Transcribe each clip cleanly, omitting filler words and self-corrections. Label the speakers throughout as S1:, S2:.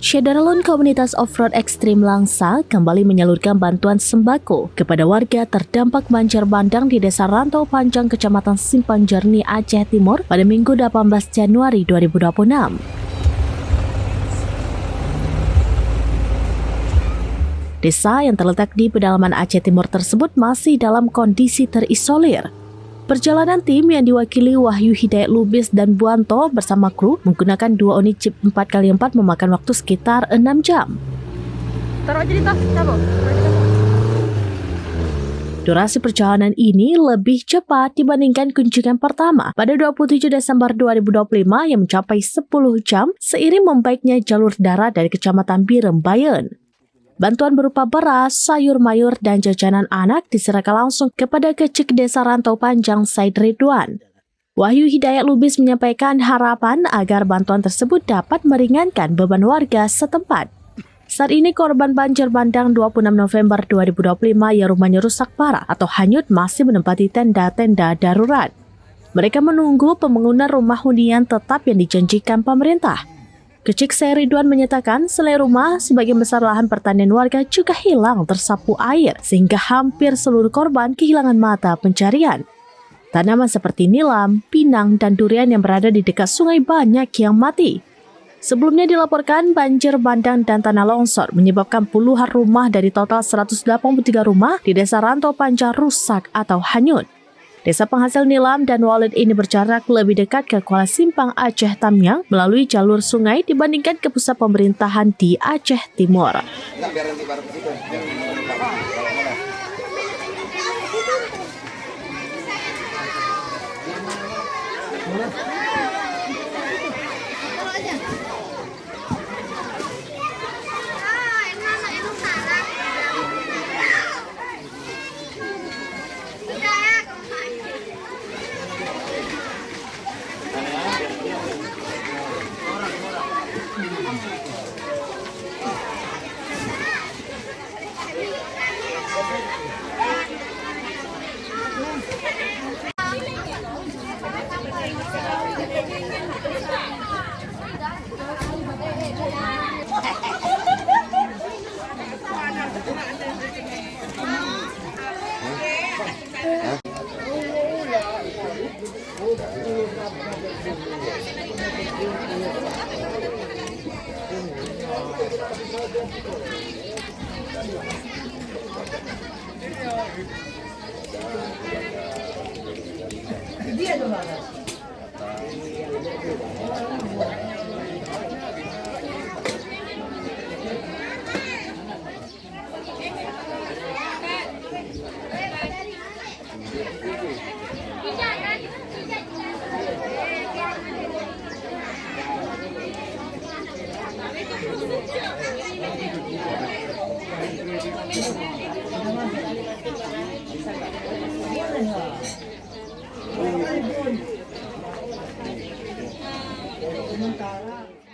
S1: Syederalun Komunitas Off-Road Ekstrim Langsa kembali menyalurkan bantuan sembako kepada warga terdampak banjir bandang di Desa Rantau Panjang, Kecamatan Simpang Jernih, Aceh Timur pada Minggu 18 Januari 2026. Desa yang terletak di pedalaman Aceh Timur tersebut masih dalam kondisi terisolir. Perjalanan tim yang diwakili Wahyu Hidayat Lubis dan Buanto bersama kru menggunakan 2 unit jeep 4x4 memakan waktu sekitar 6 jam. Durasi perjalanan ini lebih cepat dibandingkan kunjungan pertama pada 27 Desember 2025 yang mencapai 10 jam seiring membaiknya jalur darat dari Kecamatan Birem, Bayen. Bantuan berupa beras, sayur mayur, dan jajanan anak diserahkan langsung kepada Kecik Desa Rantau Panjang Said Ridwan. Wahyu Hidayat Lubis menyampaikan harapan agar bantuan tersebut dapat meringankan beban warga setempat. Saat ini korban banjir bandang 26 November 2025 yang rumahnya rusak parah atau hanyut masih menempati tenda-tenda darurat. Mereka menunggu pembangunan rumah hunian tetap yang dijanjikan pemerintah. Kecik Said Ridwan menyatakan selain rumah, sebagian besar lahan pertanian warga juga hilang tersapu air sehingga hampir seluruh korban kehilangan mata pencarian. Tanaman seperti nilam, pinang, dan durian yang berada di dekat sungai banyak yang mati. Sebelumnya dilaporkan banjir bandang dan tanah longsor menyebabkan puluhan rumah dari total 183 rumah di Desa Rantau Panjang rusak atau hanyut. Desa penghasil nilam dan walet ini berjarak lebih dekat ke Kuala Simpang Aceh Tamyang melalui jalur sungai dibandingkan ke pusat pemerintahan di Aceh Timur.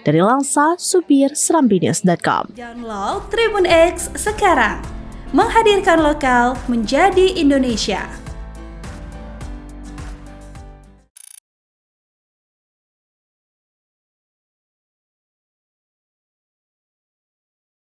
S1: Dari Langsa, Supir, Serambinews.com.
S2: Download Tribun X sekarang, menghadirkan lokal menjadi Indonesia.